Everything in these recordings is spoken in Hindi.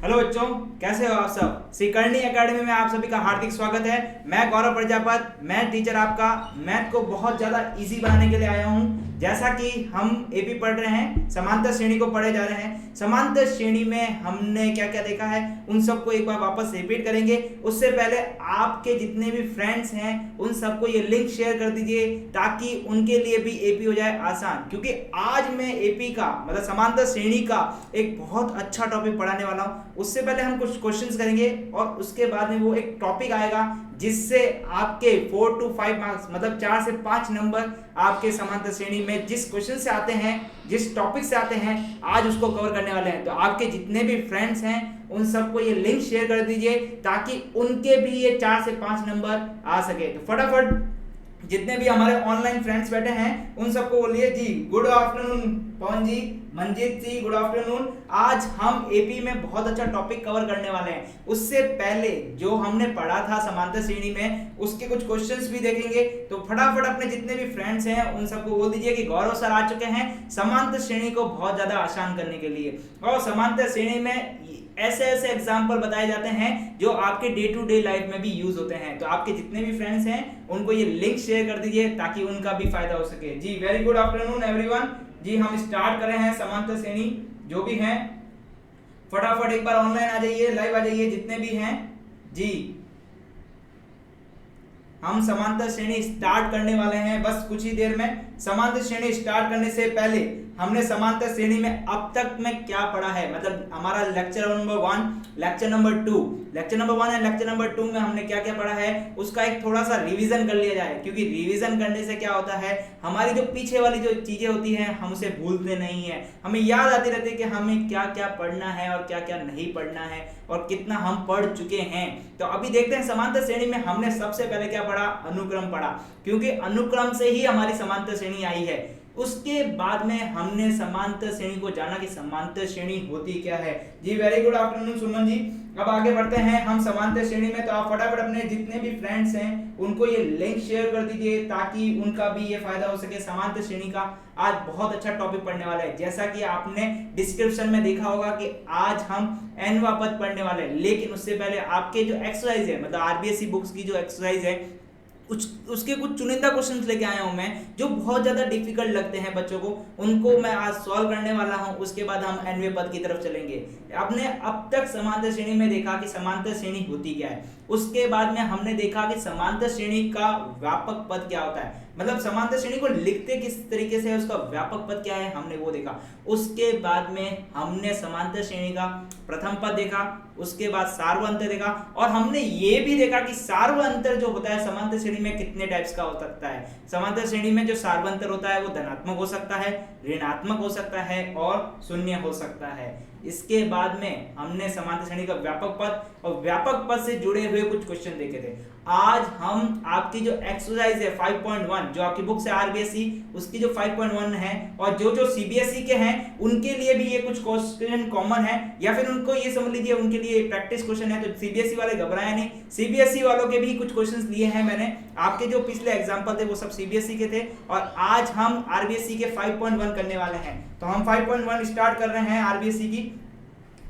हेलो बच्चों, कैसे हो आप सब। श्रीकर्णी एकेडमी में आप सभी का हार्दिक स्वागत है। मैं गौरव प्रजापति, मैथ टीचर आपका मैथ को बहुत ज़्यादा इजी बनाने के लिए आया हूँ। जैसा कि हम एपी पढ़ रहे हैं, समांतर श्रेणी को पढ़े जा रहे हैं। समांतर श्रेणी में हमने क्या क्या देखा है उन सबको एक बार वापस रिपीट करेंगे। उससे पहले आपके जितने भी फ्रेंड्स हैं उन सबको ये लिंक शेयर कर दीजिए ताकि उनके लिए भी एपी हो जाए आसान। क्योंकि आज मैं एपी का मतलब समांतर श्रेणी का एक बहुत अच्छा टॉपिक पढ़ाने वाला हूँ। उससे पहले हम कुछ क्वेश्चंस करेंगे और उसके बाद में वो एक टॉपिक आएगा जिससे आपके 4 to 5 मार्क्स मतलब 4 से 5 नंबर आपके समांतर श्रेणी में जिस क्वेश्चन से आते हैं, जिस टॉपिक से आते हैं, आज उसको कवर करने वाले हैं। तो आपके जितने भी फ्रेंड्स हैं उन सबको ये लिंक शेयर कर दीजिए ताकि उनके भी ये 4 से 5 नंबर आ सके। तो फटाफट जितने भी हमारे ऑनलाइन फ्रेंड्स बैठे हैं उन सबको बोलिए जी गुड आफ्टरनून। पवन जी, मंजीत जी, गुड आफ्टरनून। आज हम एपी में बहुत अच्छा टॉपिक कवर करने वाले हैं। उससे पहले जो हमने पढ़ा था समांतर श्रेणी में उसके कुछ क्वेश्चंस भी देखेंगे। तो फटाफट अपने जितने भी फ्रेंड्स हैं उन सबको बोल दीजिए कि गौरव सर आ चुके हैं समांतर श्रेणी को बहुत ज्यादा आसान करने के लिए। और समांतर श्रेणी में ऐसे ऐसे एग्जाम्पल बताए जाते हैं जो आपके डे टू डे लाइफ में भी यूज होते हैं। तो आपके जितने भी फ्रेंड्स हैं उनको ये लिंक शेयर कर दीजिए ताकि उनका भी फायदा हो सके। जी वेरी गुड आफ्टरनून एवरीवन। जी हम स्टार्ट कर रहे हैं समांतर श्रेणी। जो भी हैं फटाफट एक बार ऑनलाइन आ जाइए, लाइव आ जाइए जितने भी हैं। जी हम समांतर श्रेणी स्टार्ट करने वाले हैं बस कुछ ही देर में। समांतर श्रेणी स्टार्ट करने से पहले हमने समांतर श्रेणी में अब तक में क्या पढ़ा है, मतलब हमारा lecture number 1, lecture number 2, lecture number 1 और लेक्चर नंबर 2 में हमने क्या क्या पढ़ा है उसका एक थोड़ा सा रिवीजन कर लिया जाए। क्योंकि रिवीजन करने से क्या होता है, हमारी जो पीछे वाली जो चीजें होती हैं हम उसे भूलते नहीं है, हमें याद आती रहती है कि हमें क्या क्या पढ़ना है और क्या क्या नहीं पढ़ना है और कितना हम पढ़ चुके हैं। तो अभी देखते हैं समांतर श्रेणी में हमने सबसे पहले क्या पढ़ा, अनुक्रम पढ़ा। क्योंकि अनुक्रम से ही हमारी समांतर श्रेणी आई है। उसके बाद में हमने समांतर श्रेणी को जाना कि समांतर श्रेणी होती क्या है। जी very good afternoon Suman ji. अब आगे बढ़ते हैं हम समांतर श्रेणी में। तो आप फटाफट अपने जितने भी फ्रेंड्स हैं उनको ये लिंक शेयर कर दीजिए ताकि उनका भी ये फायदा हो सके। समांतर श्रेणी का आज बहुत अच्छा टॉपिक पढ़ने वाला है। जैसा कि आपने डिस्क्रिप्शन में देखा होगा कि आज हम एनवा पद पढ़ने वाले हैं। लेकिन उससे पहले आपके जो एक्सरसाइज है मतलब आरबीएसई बुक्स की जो एक्सरसाइज है उसके कुछ चुनिंदा क्वेश्चंस लेके आया हूं मैं जो बहुत ज्यादा डिफिकल्ट लगते हैं बच्चों को, उनको मैं आज सॉल्व करने वाला हूं। उसके बाद हम एनवे पद की तरफ चलेंगे। आपने अब तक समांतर श्रेणी में देखा कि समांतर श्रेणी होती क्या है। उसके बाद में हमने देखा कि समांतर श्रेणी का व्यापक पद क्या होता है, मतलब समांतर श्रेणी को लिखते किस तरीके से है, उसका व्यापक पद क्या है, हमने वो देखा। उसके बाद में हमने समांतर श्रेणी का प्रथम पद देखा, उसके बाद सार्वअंतर देखा और हमने ये भी देखा कि सार्वअंतर जो होता है समांतर श्रेणी में कितने टाइप्स का हो सकता है। समांतर श्रेणी में जो सार्वअंतर होता है वो धनात्मक हो सकता है, ऋणात्मक हो सकता है और शून्य हो सकता है। इसके बाद में हमने समांतर श्रेणी का व्यापक पद और व्यापक पद से जुड़े हुए कुछ क्वेश्चन देखे थे। आज हम आपकी जो एक्सरसाइज है 5.1 जो आपकी बुक से आरबीएसई उसकी जो 5.1 है और जो जो सीबीएसई के हैं उनके लिए भी ये कुछ क्वेश्चन कॉमन है, या फिर उनको ये समझ लीजिए उनके लिए प्रैक्टिस क्वेश्चन है। तो सीबीएसई वाले घबराए नहीं, सीबीएसई वालों के भी कुछ क्वेश्चंस लिए हैं मैंने। आपके जो पिछले एग्जांपल थे वो सब सीबीएसई के थे और आज हम आरबीएसई के 5.1 करने वाले हैं। तो हम 5.1 स्टार्ट कर रहे हैं आरबीएसई की।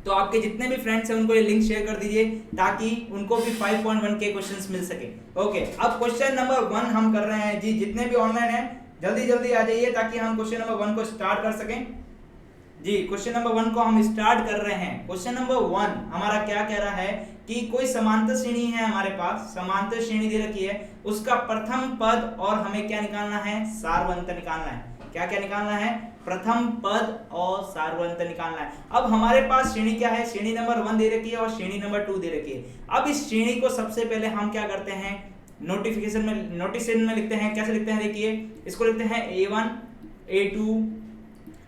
तो आपके जितने भी फ्रेंड्स हैं उनको ये लिंक शेयर कर दीजिए ताकि उनको भी 5.1 के क्वेश्चंस मिल सके। ओके, अब क्वेश्चन नंबर 1 हम कर रहे हैं। जी जितने भी ऑनलाइन हैं जल्दी जल्दी आ जाइए ताकि हम क्वेश्चन नंबर 1 को स्टार्ट कर सकें। जी क्वेश्चन नंबर 1 को हम स्टार्ट कर रहे हैं। क्वेश्चन नंबर 1 हमारा क्या कह रहा है कि कोई समांतर श्रेणी है हमारे पास, समांतर श्रेणी दे रखी है, उसका प्रथम पद और हमें क्या निकालना है, सार्वअंतर निकालना है। क्या क्या निकालना है, प्रथम पद और सार्वअंतर निकालना है। अब हमारे पास श्रेणी क्या है, श्रेणी नंबर 1 दे रखी है और श्रेणी नंबर 2 दे रखी है। अब इस श्रेणी को सबसे पहले हम क्या करते हैं, नोटिफिकेशन में नोटिशन में लिखते हैं। कैसे लिखते हैं, देखिए इसको लिखते हैं A1 A2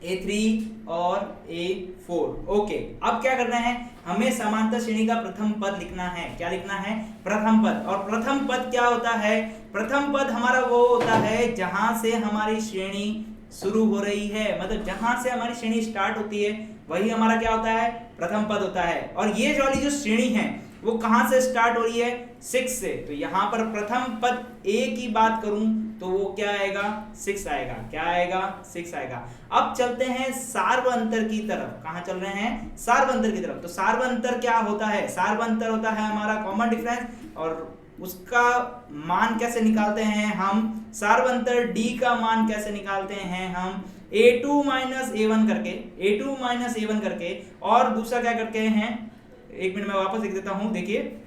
A3 और A4। ओके, अब क्या करना है, हमें समांतर श्रेणी का प्रथम पद लिखना है। क्या लिखना है, प्रथम पद। और प्रथम पद क्या होता है, प्रथम पद हमारा वो होता है जहां से हमारी श्रेणी शुरू हो रही है, मतलब जहां से हमारी श्रेणी स्टार्ट होती है वही हमारा क्या होता है, प्रथम पद होता है। और ये वाली जो श्रेणी है वो कहां से स्टार्ट हो रही है, 6 से। तो यहां पर प्रथम पद ए की बात करूं तो वो क्या आएगा 6 आएगा। क्या आएगा 6 आएगा। अब चलते हैं सार्वअंतर की तरफ। कहां चल रहे हैं सार्वअंतर की तरफ। तो सार्वअंतर क्या होता है, सार्वअंतर होता है हमारा कॉमन डिफरेंस, और उसका मान कैसे निकालते हैं हम, सार्वअंतर d का मान कैसे निकालते हैं हम, a2 माइनस a1 करके, a2 माइनस a1 करके, और दूसरा क्या करते हैं, एक मिनट में वापस लिख देता हूं। देखिए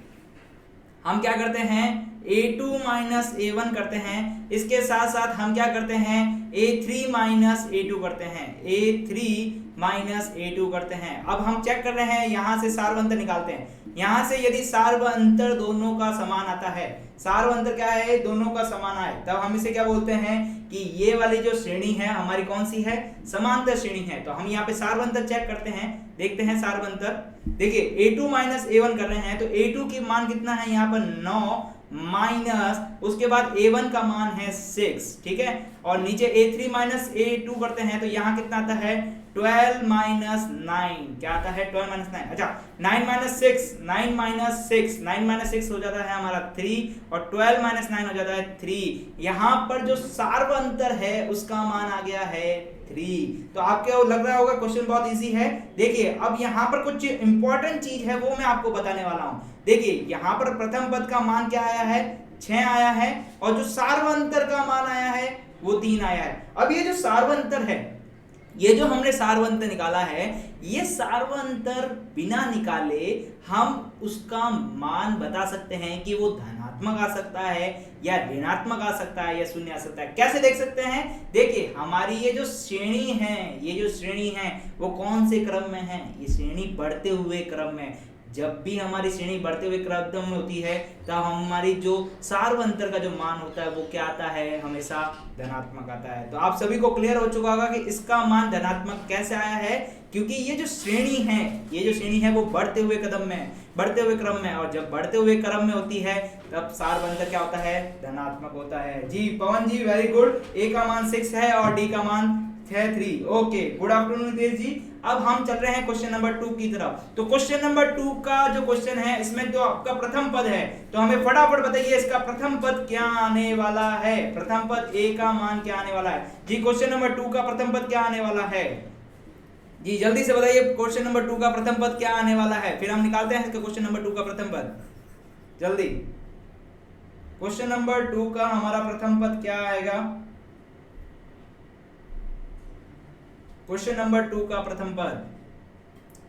हम क्या करते हैं a2 माइनस a1 करते हैं, इसके साथ साथ हम क्या करते हैं a3 माइनस a2 करते हैं, a3 माइनस a2 करते हैं। अब हम चेक कर रहे हैं, यहां से सार्वअंतर निकालते हैं। यहां से यदि सार्वअंतर दोनों का समान आता है, सार्वअंतर क्या है दोनों का समान आए, तब हम इसे क्या बोलते हैं कि ये वाली जो श्रेणी है हमारी कौन सी है, समांतर श्रेणी है। तो हम यहाँ पे सार्वअंतर चेक करते हैं, देखते हैं सार्वअंतर। देखिए a2 माइनस a1 कर रहे हैं, तो a2 की मान कितना है यहाँ पर 9 माइनस, उसके बाद a1 का मान है 6, ठीक है। और नीचे a3 माइनस a2 करते हैं, तो यहाँ कितना आता है 12 माइनस 9, क्या आता है 12 माइनस 9। अच्छा 9 माइनस 6, 9 माइनस 6, 9 माइनस 6 हो जाता है हमारा 3, और 12 माइनस 9 हो जाता है 3। यहाँ पर जो सार्वअंतर है उसका मान आ गया है 3। तो आपको लग रहा होगा क्वेश्चन बहुत इजी है। देखिए अब यहाँ पर कुछ इंपॉर्टेंट चीज है वो मैं आपको बताने वाला हूँ। देखिए यहाँ पर प्रथम पद का मान क्या आया है 6 आया है, और जो सार्वअंतर का मान आया है वो 3 आया है। अब ये जो सार्वअंतर है, ये जो हमने सार्वअंतर निकाला है, ये सार्वअंतर बिना निकाले हम उसका मान बता सकते हैं कि वो धनात्मक आ सकता है या ऋणात्मक आ सकता है या शून्य आ सकता है। कैसे देख सकते हैं, देखिए हमारी ये जो श्रेणी है, ये जो श्रेणी है वो कौन से क्रम में है, ये श्रेणी बढ़ते हुए क्रम में। जब भी हमारी श्रेणी बढ़ते हुए क्रम में होती है तो हमारी जो सार्वअंतर का जो मान होता है वो क्या आता है, हमेशा धनात्मक आता है। तो आप सभी को क्लियर हो चुका होगा कि इसका मान धनात्मक कैसे आया है, क्योंकि ये जो श्रेणी है, ये जो श्रेणी है वो बढ़ते हुए क्रम में, और जब बढ़ते हुए क्रम में होती है तब सार्वअंतर क्या होता है, धनात्मक होता है। जी पवन जी वेरी गुड, ए का मान 6 है और डी का मान 3। ओके गुड आफ्टरनून नितेश जी। अब हम चल रहे हैं क्वेश्चन नंबर 2 की तरफ। तो क्वेश्चन नंबर 2 का जो क्वेश्चन है, इसमें जो आपका प्रथम पद है, तो हमें फटाफट बताइए इसका प्रथम पद क्या आने वाला है। प्रथम पद ए का मान क्या आने वाला है जी, क्वेश्चन नंबर 2 का प्रथम पद क्या आने वाला है जी, जल्दी से बताइए क्वेश्चन नंबर 2 का प्रथम पद क्या आने वाला है, फिर हम निकालते हैं इसका क्वेश्चन नंबर 2 का प्रथम पद। जल्दी क्वेश्चन नंबर 2 का हमारा प्रथम पद क्या आएगा, क्वेश्चन नंबर 2 का प्रथम पद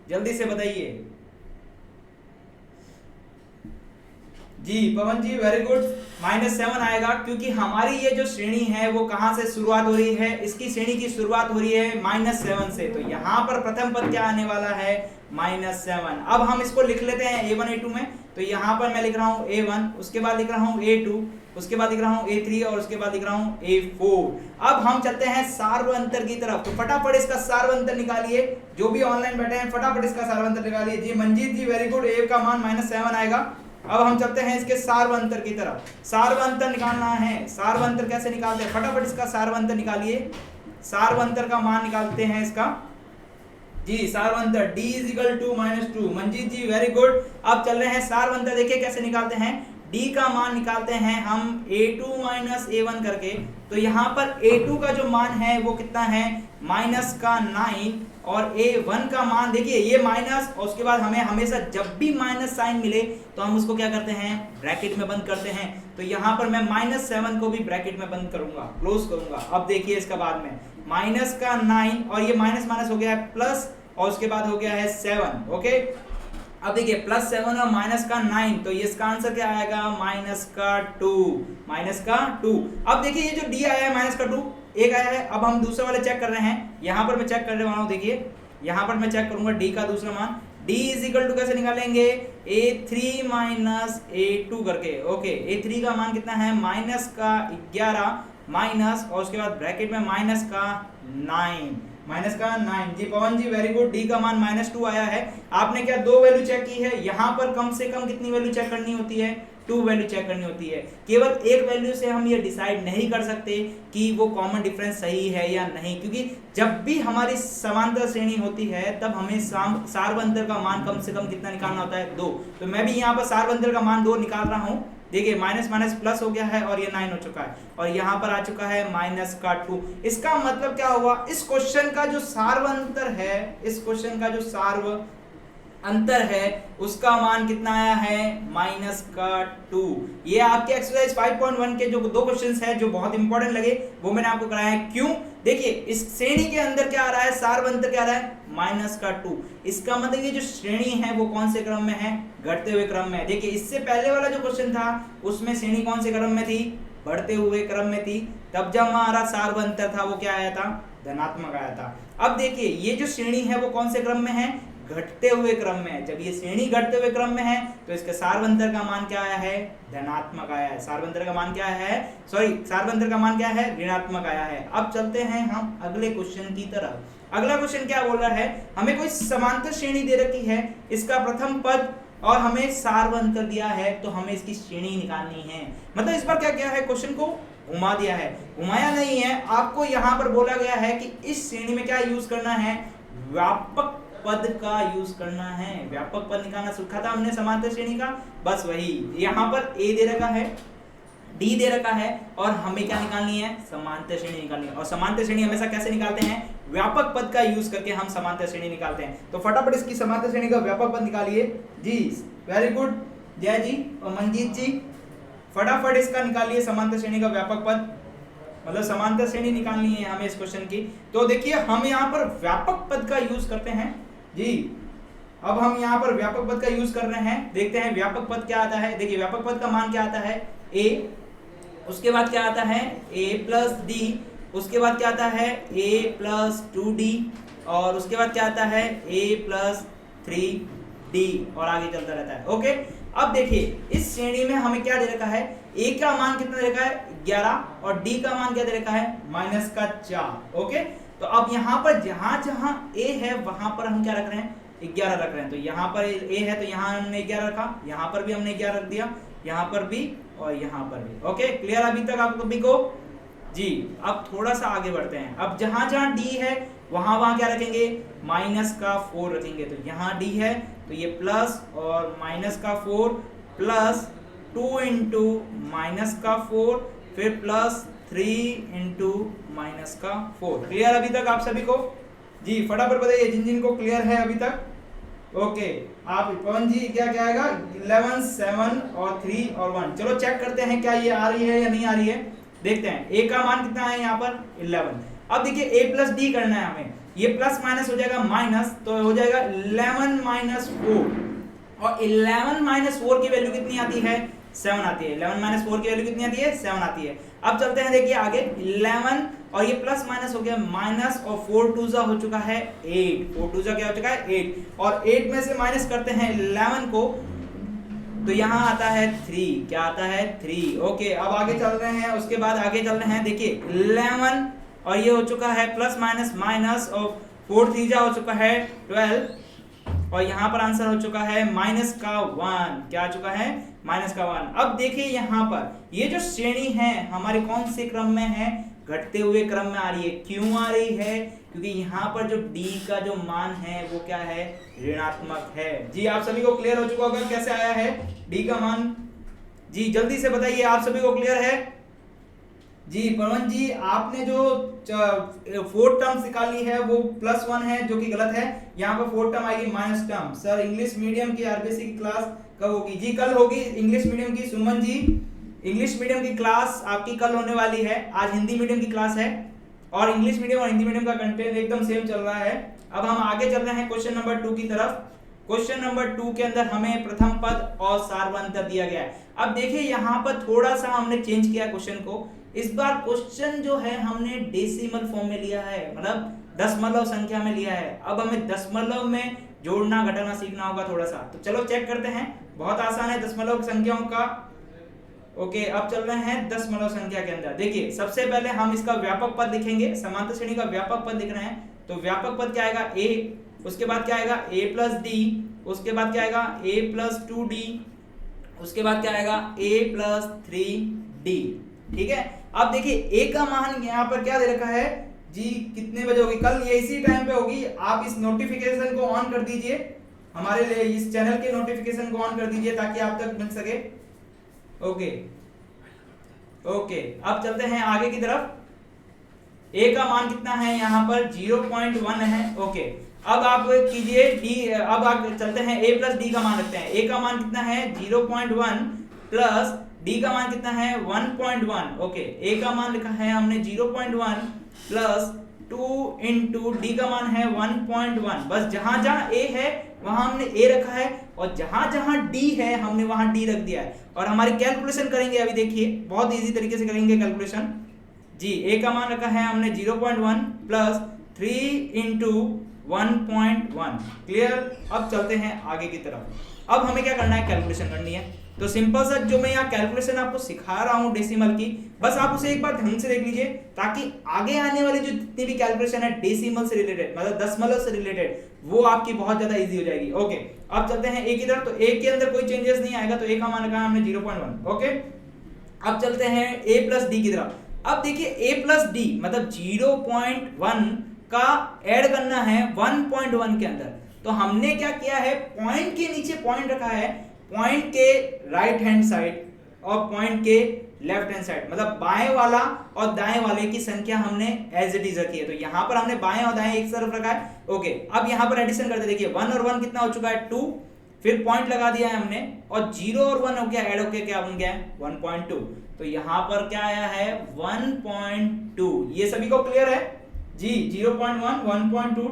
जल्दी से बताइए जी। पवन जी वेरी गुड, -7 आएगा, क्योंकि हमारी ये जो श्रेणी है वो कहां से शुरुआत हो रही है, इसकी श्रेणी की शुरुआत हो रही है -7 से। तो यहां पर प्रथम पद क्या आने वाला है -7। अब हम इसको लिख लेते हैं A1 A2 में। तो यहां पर मैं लिख रहा हूं A1, उसके बाद लिख रहा हूं A2, उसके बाद लिख रहा हूं A3 और उसके बाद लिख रहा हूं A4। अब हम चलते हैं सार्वअंतर की तरफ। तो फटाफट इसका सार्वअंतर निकालिए, जो भी ऑनलाइन बैठे हैं फटाफट इसका सार्वअंतर निकालिए। जी मंजीत जी वेरी गुड, A का मान -7 आएगा। अब हम चलते हैं इसके सार्वअंतर की तरफ। सार्वअंतर निकालना है, सार्वअंतर कैसे निकालते हैं, फटाफट इसका सार्वअंतर निकालिए। सार्वअंतर का मान निकालते हैं इसका जी, सार्वअंतर d = -2। मंजीत जी वेरी गुड। अब चल रहे हैं सार्वअंतर, देखिए कैसे निकालते हैं। d का मान निकालते हैं हम a2 - a1 करके। तो यहाँ पर a2 का जो मान है वो कितना है -9, और a1 का मान देखिए ये माइनस, और उसके बाद हमें हमेशा जब भी माइनस साइन मिले तो हम उसको क्या करते हैं, ब्रैकेट में बंद करते हैं। तो यहाँ पर मैं -7 को भी ब्रैकेट में बंद करूंगा, क्लोज करूंगा। अब देखिए इसका बाद में -9, और ये माइनस हो गया है प्लस, और उसके बाद हो गया है 7। ओके अब देखिए +7 और -9, तो इसका आंसर क्या आएगा -2। अब देखिए ये जो d आया है -2 एक आया है। अब हम दूसरे वाले चेक कर रहे हैं, यहाँ पर मैं चेक करने वाला हूँ। देखिए यहाँ पर मैं चेक करूंगा d का दूसरा मान। d = कैसे निकालेंगे, a3 - a2 करके। ओके a3 का मान कितना है -11 माइनस, और उसके बाद ब्रैकेट में -9 जी। पवन जी वेरी गुड, d का मान -2 आया है। आपने क्या 2 वैल्यू चेक की है, यहाँ पर कम से कम कितनी वैल्यू चेक करनी होती है, 2 वैल्यू चेक करनी होती है। केवल एक वैल्यू से हम ये डिसाइड नहीं कर सकते कि वो कॉमन डिफरेंस सही है या नहीं, क्योंकि जब भी हमारी समांतर श्रेणी होती है तब हमें सार्वअंतर का मान कम से कम कितना निकालना होता है, 2। तो मैं भी यहाँ पर सार्वअंतर का मान 2 निकाल रहा हूँ। देखिए माइनस माइनस प्लस हो गया है और ये 9 हो चुका है और यहाँ पर आ चुका है माइनस का 2। इसका मतलब क्या हुआ, इस क्वेश्चन का जो सार्वंतर है, इस क्वेश्चन का जो सार्व अंतर है उसका मान कितना आया है, माइनस का 2। ये आपके एक्सरसाइज 5.1 के जो दो क्वेश्चंस हैं जो बहुत इंपॉर्टेंट लगे वो मैंने आपको कराया है। क्यों, देखिए इस श्रेणी के अंदर क्या आ रहा है, सार्वंतर क्या आ रहा है, माइनस का 2। इसका मतलब ये जो श्रेणी है वो कौन से क्रम में है, घटते हुए क्रम में है। देखिए इससे पहले वाला जो क्वेश्चन था उसमें श्रेणी कौन से क्रम में थी, बढ़ते हुए क्रम में थी। तब जब हमारा सार्वंतर था वो क्या आया था, धनात्मक आया था। अब देखिए ये जो श्रेणी है वो कौन से क्रम में है, घटते हुए क्रम में है। जब ये श्रेणी घटते हुए क्रम में है तो इसके सार्वंतर का मान क्या आया है, धनात्मक आया है। सार्वंतर का मान क्या है, सार्वंतर का मान क्या है, ऋणात्मक आया है। अब चलते हैं हम अगले क्वेश्चन की तरफ। अगला क्वेश्चन क्या बोल रहा है, हमें कोई समांतर श्रेणी दे रखी है, इसका प्रथम पद और हमें सार्वंतर दिया है, तो हमें इसकी श्रेणी निकालनी है। मतलब इस बार क्या किया है, क्वेश्चन को घुमा दिया है, घुमाया नहीं है। आपको यहाँ पर बोला गया है कि इस श्रेणी में क्या यूज करना है, व्यापक पद का यूज करना है। व्यापक पद निकालना सीखा था हमने समांतर श्रेणी का, बस वही। यहाँ पर ए दे रखा है, डी दे रखा है और हमें क्या निकालनी है, समांतर श्रेणी निकालनी है। और समांतर श्रेणी हमेशा कैसे निकालते हैं, व्यापक पद का यूज करके हम समांतर श्रेणी निकालते हैं। तो फटाफट इसकी समांतर श्रेणी का व्यापक पद निकालिए जी। वेरी गुड जय जी और मंजीत जी, फटाफट इसका निकालिए समांतर श्रेणी का व्यापक पद। मतलब समांतर श्रेणी निकालनी है हमें इस क्वेश्चन की। तो देखिए हम यहाँ पर व्यापक पद का यूज करते हैं जी। अब हम यहाँ पर व्यापक पद का यूज कर रहे हैं, देखते हैं व्यापक पद क्या आता है। देखिए व्यापक पद का मान क्या आता है, a, उसके बाद क्या आता है a प्लस डी, उसके बाद क्या आता है a प्लस 2d और उसके बाद क्या आता है a प्लस 3d और आगे चलता रहता है। ओके, अब देखिए इस श्रेणी में हमें क्या दे रखा है, a का मान कितना दे रखा है 11 और d का मान क्या दे रखा है माइनस का 4। ओके, तो अब यहाँ पर जहां जहां a है वहां पर हम क्या रख रहे हैं, 11 रख रहे हैं। तो यहाँ पर a है तो यहाँ हमने 11 रखा, यहाँ पर भी हमने 11 रख दिया, यहाँ पर भी और यहाँ पर भी। ओके, क्लियर अभी तक आप सभी को जी। अब थोड़ा सा आगे बढ़ते हैं। अब जहां जहां d है वहां वहां क्या रखेंगे, माइनस का 4 रखेंगे। तो यहाँ d है तो ये प्लस और माइनस का 4 प्लस 2 इंटू माइनस का 4 फिर प्लस 3 इंटू माइनस का 4। क्लियर अभी तक आप सभी को जी? फटाफट बताइए जिन जिन को क्लियर है अभी तक। ओके, आप पवन जी क्या क्या आएगा, 11 7 और 3 और 1। चलो चेक करते हैं क्या ये आ रही है या नहीं आ रही है, देखते हैं। a का मान कितना है यहाँ पर 11। अब देखिए a प्लस डी करना है हमें, ये प्लस माइनस हो जाएगा माइनस, तो हो जाएगा 11 माइनस 4 और 11 माइनस 4 की वैल्यू कितनी आती है, 7 आती है। 11 माइनस 4 की वैल्यू कितनी आती है, 7 आती है। अब चलते हैं देखिए आगे, 11 और ये प्लस माइनस हो गया माइनस और 4 2 जा हो चुका है 8, 4 2 जा क्या हो चुका है 8 और 8 में से माइनस करते हैं 11 को तो यहाँ आता है 3। क्या आता है 3। ओके, अब आगे चल रहे हैं, उसके बाद आगे चल रहे हैं। देखिए 11 और ये हो चुका है प्लस माइनस माइनस और 4 3 जा हो चुका है 12 और यहाँ पर आंसर हो चुका है माइनस का 1। क्या आ चुका है, माइनस का 1। अब देखिए यहाँ पर ये जो श्रेणी है हमारे कौन से क्रम में है, घटते हुए क्रम में आ रही है। क्यों आ रही है, क्योंकि यहाँ पर जो d का जो मान है वो क्या है, ऋणात्मक है। जी आप सभी को क्लियर हो चुका होगा कैसे आया है d का मान, जी जल्दी से बताइए आप सभी को क्लियर है जी। पवन जी आपने जो 4 टर्म्स निकाली है वो +1 है जो कि गलत है, यहाँ पर 4 टर्म आएगी minus term. Sir English medium की आरबीसी की क्लास कब होगी, जी कल होगी इंग्लिश मीडियम की। सुमन जी इंग्लिश मीडियम की क्लास आपकी कल होने वाली है, आज हिंदी मीडियम की क्लास है और इंग्लिश मीडियम और हिंदी मीडियम का कंटेंट एकदम सेम चल रहा है। अब हम आगे चल रहे हैं क्वेश्चन नंबर 2 की तरफ। क्वेश्चन नंबर 2 के अंदर हमें प्रथम पद और सार्वंतर दिया गया है। अब देखिए यहाँ पर थोड़ा सा हमने चेंज किया क्वेश्चन को। इस बार क्वेश्चन जो है हमने डेसिमल फॉर्म में लिया है, मतलब दशमलव संख्या में लिया है। अब हमें दशमलव में जोड़ना घटाना सीखना होगा थोड़ा सा, तो चलो चेक करते हैं। बहुत आसान है दशमलव संख्याओं का। ओके, अब चल रहे हैं दशमलव संख्या के अंदर। देखिए सबसे पहले हम इसका व्यापक पद लिखेंगे, समांतर श्रेणी का व्यापक पद लिख रहे हैं। तो व्यापक पद क्या आएगा a, उसके बाद क्या आएगा a प्लस डी, उसके बाद क्या आएगा a प्लस 2d, उसके बाद क्या आएगा a प्लस 3d। ठीक है, अब देखिए a का मान यहाँ पर क्या दे रखा है जी, कितने बजे होगी, कल ये इसी टाइम पे होगी। आप इस नोटिफिकेशन को ऑन कर दीजिए, हमारे लिए इस चैनल के नोटिफिकेशन को ऑन कर दीजिए ताकि आप तक मिल सके। ओके ओके, अब चलते हैं आगे की तरफ। a का मान कितना है यहाँ पर 0.1 है। ओके, अब आप कीजिए d, अब आप चलते हैं a प्लस डी का मान रखते हैं। a का मान कितना है 0.1 प्लस d का मान कितना है 1.1। ओके, a का मान लिखा है हमने 0.1 प्लस 2 इंटू डी का मान है 1.1। बस जहां जहां a है वहां हमने a रखा है और जहां जहां d है हमने वहां d रख दिया है। और हमारी कैलकुलेशन करेंगे, अभी देखिए बहुत इजी तरीके से करेंगे कैलकुलेशन। जी, a का मान रखा है हमने 0.1 प्लस 3 इंटू 1.1। क्लियर। अब चलते हैं आगे की तरफ। अब हमें क्या करना है, कैलकुलेशन करनी है। तो सिंपल सा जो मैं यहाँ कैलकुलेशन आपको सिखा रहा हूँ डेसिमल की, बस आप उसे एक बार ढंग से देख लीजिए ताकि आगे आने वाली जो जितनी भी कैलकुलेशन है डेसिमल से रिलेटेड, मतलब दशमलव से रिलेटेड, वो आपकी बहुत ज्यादा इजी हो जाएगी। ओके, अब चलते हैं a की तरफ। तो a के अंदर कोई चेंजेस नहीं आएगा, तो a का मान रखा है हमने 0.1। ओके, अब चलते हैं a प्लस डी की तरफ। अब देखिए a प्लस डी मतलब 0.1 का ऐड करना है 1.1 के अंदर। तो हमने क्या किया है, पॉइंट के नीचे पॉइंट रखा है, पॉइंट के राइट हैंड साइड और पॉइंट के लेफ्ट हैंड साइड, मतलब बाएं वाला और दाएं वाले की संख्या हमने एज इट इज रखी है। तो यहां पर हमने बाएं और दाएं एक तरफ रखा है। ओके, अब यहां पर एडिशन करते देखिए 1 और 1 कितना हो चुका है 2, फिर पॉइंट लगा दिया है हमने और 0 और 1 हो गया, ऐड होके क्या बन गया है 1.2। तो यहां पर क्या आया है 1.2। ये सभी को क्लियर है जी। 0.1, 1.2,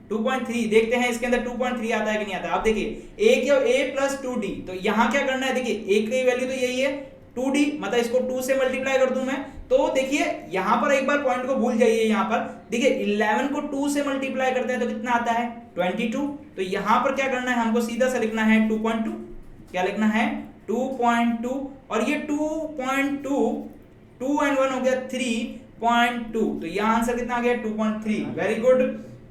2.3 देखते हैं इसके अंदर 2.3 आता है कि नहीं आता है। अब देखिए a क्या, a प्लस 2d, तो यहां क्या करना है, देखिए a की वैल्यू तो यही है 2d, मतलब इसको 2 से मल्टीप्लाई कर दूं मैं। तो देखिए यहां पर एक बार पॉइंट को भूल जाइए, यहां पर देखिए 11 को 2 से मल्टीप्लाई करते हैं तो कितना आता है 22। तो यहां पर क्या करना है, हमको सीधा सा लिखना है 2.2। क्या लिखना है 2.2, और ये 2.2, 2 and 1 हो गया 3.2। तो यह आंसर कितना आ गया 2.3। वेरी गुड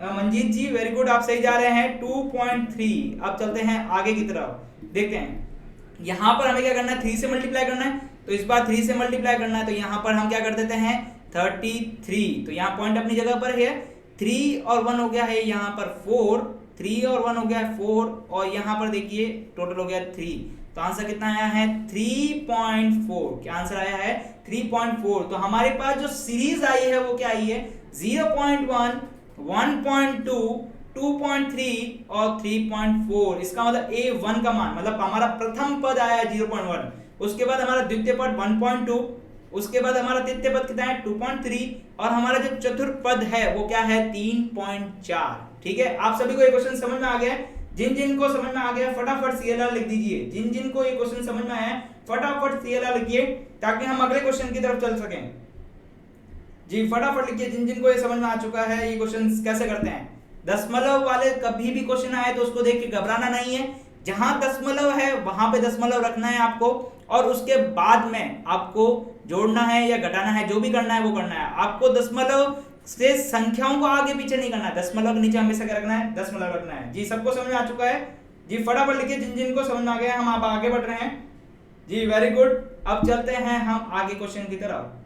मंजीत जी, वेरी गुड, आप सही जा रहे हैं 2.3। अब चलते हैं आगे की तरफ, देखते हैं यहां पर हमें क्या करना है 3 से मल्टीप्लाई करना है। तो इस बार 3 से मल्टीप्लाई करना है, तो यहां पर हम क्या कर देते हैं 33। तो यहां पॉइंट अपनी जगह पर है, 3 और 1 हो गया है यहां पर 4, 3 और 1 हो गया है 4, और यहां पर देखिए टोटल हो गया 3। तो आंसर कितना आया है 3.4। क्या आंसर आया है 3.4। तो हमारे पास जो सीरीज आई है वो क्या आई है 0.1, 1.2, 2.3 और 3.4। इसका मतलब A1 का मान, मतलब हमारा प्रथम पद आया है 0.1, उसके बाद हमारा द्वितीय पद 1.2, उसके बाद हमारा तृतीय पद कितना है 2.3, और हमारा जो चतुर्थ पद है वो क्या है 3.4। ठीक है, आप सभी को ये क्वेश्चन समझ में आ गया है? जिन जिन को समझ में आ गया फटाफट CLR लिख दीजिए। जिन जिन को ये क्वेश्चन समझ में आया फटाफट CLR लिखिए ताकि हम अगले क्वेश्चन की तरफ चल सकें। जी फटाफट लिखिए जिन जिन को ये समझ में आ चुका है ये क्वेश्चन कैसे करते हैं। दशमलव वाले कभी भी क्वेश्चन आए तो उसको देख के घबराना नहीं है, जहां दशमलव है वहां पे दशमलव रखना है आपको, और उसके बाद में आपको जोड़ना है या घटाना है, जो भी करना है वो करना है। आपको दशमलव से संख्याओं को आगे पीछे नहीं करना है, दशमलव के नीचे हमेशा क्या रखना है दशमलव रखना है। जी सबको समझ में आ चुका है? जी फटाफट लिखिए जिन जिन को समझ में आ गया, हम आप आगे बढ़ रहे हैं। जी वेरी गुड, अब चलते हैं हम आगे क्वेश्चन की तरफ।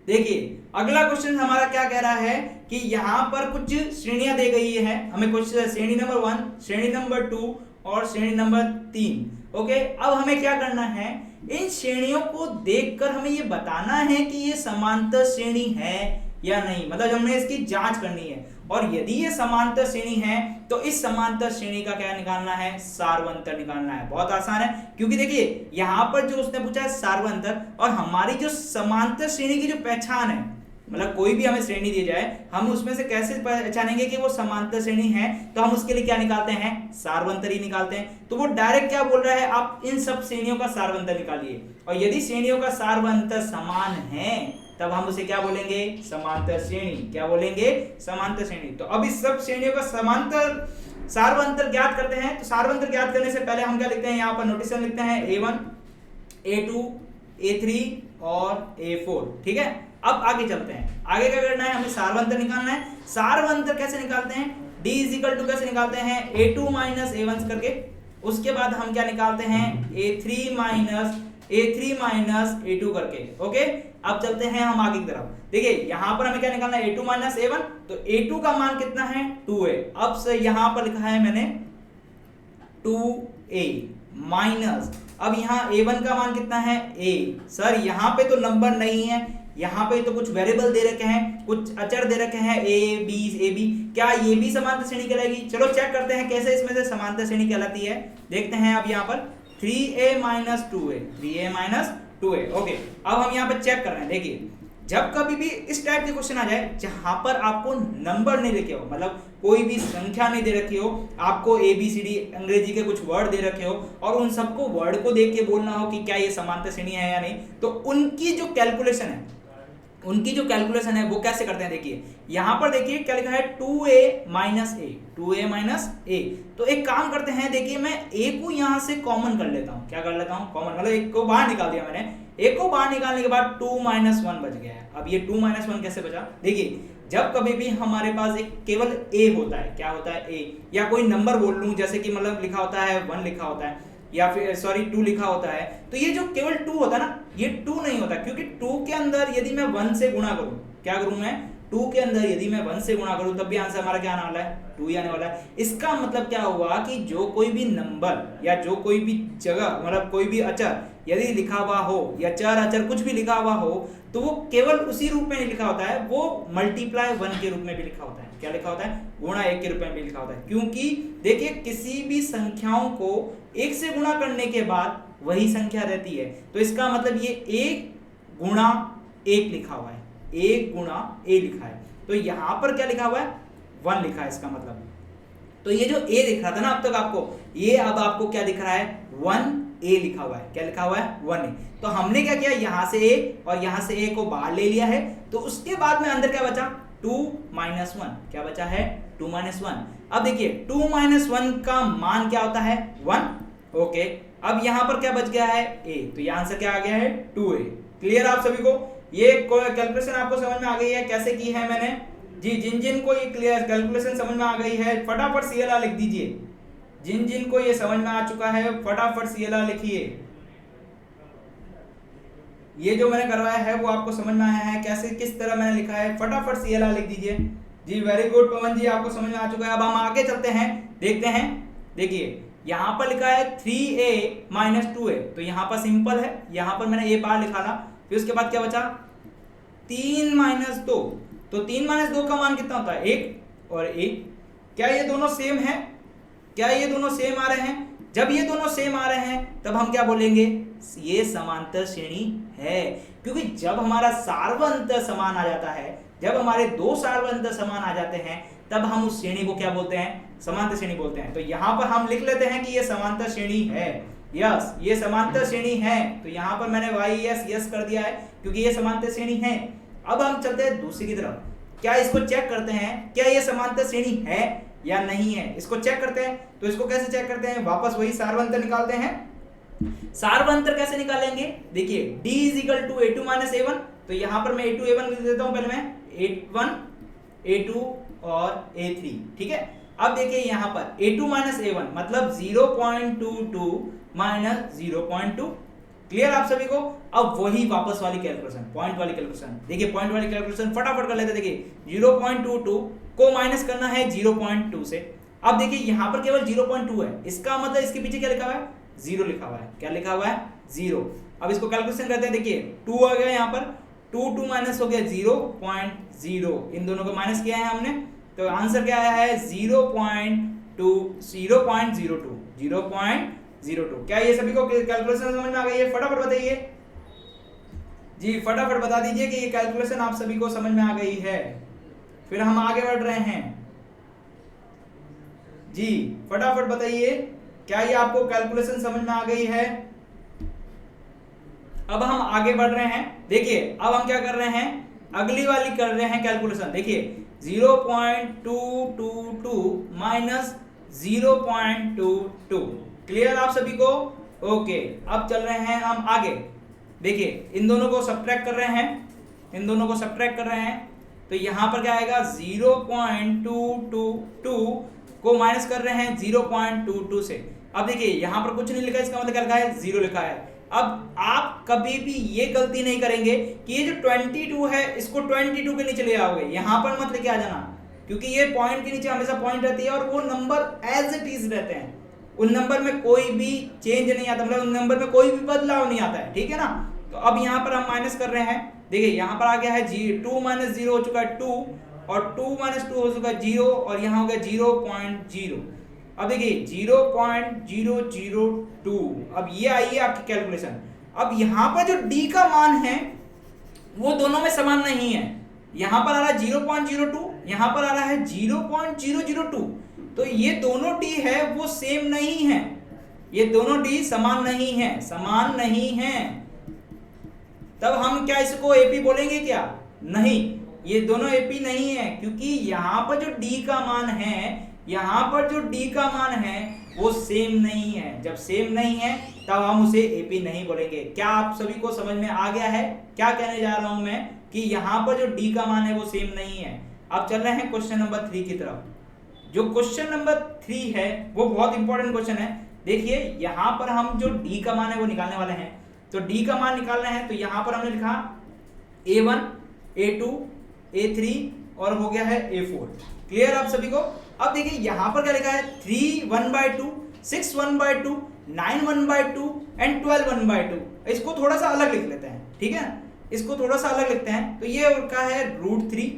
देखिए अगला क्वेश्चन हमारा क्या कह रहा है कि यहाँ पर कुछ श्रेणियां दी गई है हमें, कुछ श्रेणी नंबर 1, श्रेणी नंबर 2 और श्रेणी नंबर 3। ओके, अब हमें क्या करना है, इन श्रेणियों को देखकर हमें ये बताना है कि ये समांतर श्रेणी है या नहीं, मतलब हमने इसकी जांच करनी है। और यदि ये समांतर श्रेणी है तो इस समांतर श्रेणी का क्या निकालना है, सार्वंतर निकालना है। बहुत आसान है, क्योंकि देखिए यहां पर जो उसने पूछा है सार्वंतर, और हमारी जो समांतर श्रेणी की जो पहचान है, मतलब कोई भी हमें श्रेणी दी जाए हम उसमें से कैसे पहचानेंगे कि वो समांतर श्रेणी है, तो हम उसके लिए क्या निकालते हैं, सार्वंतर ही निकालते हैं। तो वो डायरेक्ट क्या बोल रहा है, आप इन सब श्रेणियों का सार्वंतर निकालिए, और यदि श्रेणियों का सार्वंतर समान है तब हम उसे क्या बोलेंगे, समांतर श्रेणी। क्या बोलेंगे, समांतर श्रेणी। तो अब इस सब श्रेणियों का सार्वंतर ज्ञात करते हैं। तो सार्वंतर ज्ञात करने से पहले हम क्या लिखते हैं, यहाँ पर नोटेशन लिखते हैं A1, A2, A3 और A4। ठीक है, अब आगे चलते हैं। आगे क्या करना है, हमें सार्वंतर निकालना है। सार्वंतर कैसे निकालते हैं, D = कैसे निकालते हैं, A2 - A1 करके। उसके बाद हम क्या निकालते हैं, A3 - A2 करके। ओके, अब चलते हैं हम आगे की तरफ। देखिए यहां पर हमें क्या निकालना है, A2 - A1, तो A2 का मान कितना है 2 है। अब से यहां पर लिखा है मैंने 2A माइनस, अब यहाँ a1 का मान कितना है a। सर यहाँ पे तो नंबर नहीं है, यहाँ पे तो कुछ वेरिएबल दे रखे हैं, कुछ अचर दे रखे हैं a b, क्या ये भी समांतर श्रेणी कहलाएगी? चलो चेक करते हैं कैसे इसमें से समांतर श्रेणी कहलाती है। देखते हैं अब यहाँ पर 3a माइनस 2a, ओके। अब हम यहाँ पर चेक कर रहे हैं, देखिए जब कभी भी इस टाइप के क्वेश्चन आ जाए जहां पर आपको नंबर नहीं लिखे हो, मतलब कोई भी संख्या नहीं दे रखी हो, आपको ABCD अंग्रेजी के कुछ वर्ड दे रखे हो और उन सबको वर्ड को देख के बोलना हो कि क्या ये समांतर श्रेणी है या नहीं, तो उनकी जो कैलकुलेशन है वो कैसे करते हैं। देखिए यहां पर देखिए क्या लिखा है 2a माइनस a। तो एक काम करते हैं, देखिए मैं a को यहां से कॉमन कर लेता हूं। क्या कर लेता हूं? कॉमन, मतलब एक को बाहर निकाल दिया मैंने। a को बाहर निकालने के बाद 2 - 1 बच गया है। अब ये 2 - 1 कैसे बचा? देखिए जब कभी भी हमारे पास एक केवल a होता है, क्या होता है a, या कोई नंबर बोल लूं जैसे कि मतलब लिखा होता है 1 लिखा होता है या फिर सॉरी 2 लिखा होता है, तो ये जो केवल 2 होता है ना, ये 2 नहीं होता, क्योंकि 2 के अंदर यदि मैं 1 से गुणा करूं, क्या करूं मैं 2 के अंदर यदि मैं 1 से गुणा करूं तब भी आंसर हमारा क्या आने वाला है? 2 ही आने वाला है। इसका मतलब क्या हुआ कि जो कोई भी नंबर या जो कोई भी जगह, मतलब कोई भी अचर यदि लिखा हुआ हो या चर अचर कुछ भी लिखा हुआ हो, तो वो केवल उसी रूप में नहीं लिखा होता है, वो मल्टीप्लाई 1 के रूप में भी लिखा होता है। क्या लिखा होता है? गुणा 1 के रूप में भी लिखा होता है। क्योंकि देखिए किसी भी संख्याओं को 1 से गुणा करने के बाद वही संख्या रहती है, तो इसका मतलब ये 1 गुणा 1 लिखा हुआ है, 1 गुणा a लिखा है, तो यहां पर क्या लिखा हुआ है? 1 लिखा है इसका मतलब। तो ये जो a दिख रहा था ना अब तक आपको, ये अब आपको क्या दिख रहा है? 1a लिखा हुआ है। क्या लिखा हुआ है? 1a। तो हमने क्या किया, यहां से a और यहां से a को बाहर ले लिया है, तो उसके बाद में अंदर क्या बचा? 2 - 1। क्या बचा है? 2 - 1। अब देखिए 2 - 1 का मान क्या होता है? 1, ओके। अब यहां पर क्या बच गया है? a, तो यहां आंसर क्या आ गया है? 2a। क्लियर आप सभी को? ये कैलकुलेशन आपको समझ में आ गई है कैसे की है मैंने? जी, जिन को ये क्लियर कैलकुलेशन समझ में आ गई है फटाफट CLR लिख दीजिए। जिन को ये समझ में आ चुका है फटाफट CLR लिखिए। ये जो मैंने करवाया है वो आपको समझ में आया है कैसे, किस तरह मैंने लिखा है? फटाफट CLR लिख दीजिए। जी वेरी गुड पवन जी, आपको समझ में आ चुका है। अब हम आगे चलते हैं, देखते हैं। देखिए यहां पर लिखा है 3a माइनस 2a, तो यहां पर सिंपल है, यहां पर मैंने a बार लिखा था, फिर उसके बाद क्या बचा? 3 - 2। तो 3 - 2 का मान कितना होता है? 1 और 1। क्या ये दोनों सेम है? क्या ये दोनों सेम आ रहे हैं? जब ये दोनों सेम आ रहे हैं तब हम क्या बोलेंगे? ये समांतर श्रेणी है। क्योंकि जब हमारा सार्वअंतर समान आ जाता है, जब हमारे दो सार्वअंतर समान आ जाते हैं, तब हम उस श्रेणी को क्या बोलते हैं? समांतर श्रेणी बोलते हैं। तो यहां पर हम लिख लेते हैं कि ये समांतर श्रेणी है। यस, ये समांतर श्रेणी है। तो यहां पर मैंने यस कर दिया है क्योंकि ये समांतर श्रेणी है। अब हम चलते हैं दूसरी की तरफ। क्या इसको चेक करते हैं, क्या ये समांतर श्रेणी है या नहीं है? इसको चेक करते हैं। तो इसको कैसे चेक करते हैं? वापस वही सार्वअंतर निकालते हैं। सार्वअंतर कैसे निकालेंगे? देखिए d = a2 - a1, तो यहां पर मैं a2 a1 लिख देता हूं। पहले मैं a1 a2 और a3, ठीक है। अब देखिए यहां पर a2 - a1 मतलब 0.22 - 0.2। क्लियर आप सभी को? अब वही वापस वाली कैलकुलेशन, पॉइंट वाली कैलकुलेशन। देखिए पॉइंट वाली कैलकुलेशन फटाफट कर लेते हैं। देखिए 0.22 को माइनस करना है 0.2 से। अब देखिए यहां पर केवल 0.2 है, इसका मतलब इसके पीछे क्या लिखा हुआ है? 0 लिखा हुआ है। क्या लिखा हुआ है? 0। अब इसको कैलकुलेशन करते हैं। देखिए 2 आ गया यहां पर, 2 माइनस हो गया 0.0, इन दोनों को माइनस किया है हमने, तो आंसर क्या आया है? 0.02। क्या ये सभी को कैलकुलेशन समझ में आ गई है? फटाफट बताइए जी, फटाफट बता दीजिए कि ये कैलकुलेशन आप सभी को समझ में आ गई है। फिर हम आगे बढ़ रहे हैं जी, फटाफट बताइए क्या ये आपको कैलकुलेशन समझ में आ गई है? अब हम आगे बढ़ रहे हैं। देखिए अब हम क्या कर रहे हैं? अगली वाली कर रहे हैं कैलकुलेशन। देखिए 0.222 माइनस 0.22। क्लियर आप सभी को? ओके, अब चल रहे हैं हम आगे। देखिए इन दोनों को सब्ट्रैक्ट कर रहे हैं, इन दोनों को सब्ट्रैक्ट कर रहे हैं, तो यहां पर क्या आएगा? 0.222 को माइनस कर रहे हैं 0.22 से। अब देखिए यहां पर कुछ नहीं लिखा, इसका मतलब क्या लिखा है? 0 लिखा है। अब आप कभी भी ये गलती नहीं करेंगे कि ये जो 22 है इसको 22 के नीचे ले आओगे, यहां पर मत लेके आ जाना, क्योंकि ये पॉइंट के नीचे हमेशा पॉइंट रहती है और वो नंबर एज इट इज रहते हैं। उन नंबर में कोई भी चेंज नहीं आता, मतलब उन नंबर में कोई भी बदलाव नहीं आता है, ठीक है ना। तो अब यहाँ पर हम माइनस कर रहे हैं, देखिए यहाँ पर आ गया है 2 माइनस 0 हो चुका है 2, और 2 माइनस 2 हो चुका है 0, और यहाँ हो गया 0.0। अब देखिए 0.002, अब ये आई है आपकी कैलकुलेशन। अब यहाँ पर जो डी का मान है वो दोनों में समान नहीं है, यहाँ पर आ रहा है 0.02, यहाँ पर आ रहा है 0.002, तो ये दोनों डी है वो सेम नहीं है, ये दोनों डी समान नहीं है, समान नहीं है। तब हम क्या इसको एपी बोलेंगे क्या? नहीं, ये दोनों एपी नहीं है, क्योंकि यहाँ पर जो डी का मान है, यहाँ पर जो डी का मान है वो सेम नहीं है। जब सेम नहीं है तब हम उसे एपी नहीं बोलेंगे। क्या आप सभी को समझ में आ गया है क्या कहने जा रहा हूं मैं, कि यहाँ पर जो डी का मान है वो सेम नहीं है। अब चल रहे हैं क्वेश्चन नंबर 3 की तरफ। जो क्वेश्चन नंबर 3 है वो बहुत इंपॉर्टेंट क्वेश्चन है। देखिए यहाँ पर हम जो डी का मान है वो निकालने वाले हैं। तो डी का मान निकालना है तो यहाँ पर हमने लिखा a1 a2 a3 और हो गया है a4। क्लियर आप सभी को? अब देखिए यहाँ पर क्या लिखा है 3 1/2 6 1/2 9 1/2 एंड 12 1/2। इसको थोड़ा सा अलग लिख लेते हैं, ठीक है, इसको थोड़ा सा अलग लिखते हैं। तो ये लिखा है √3,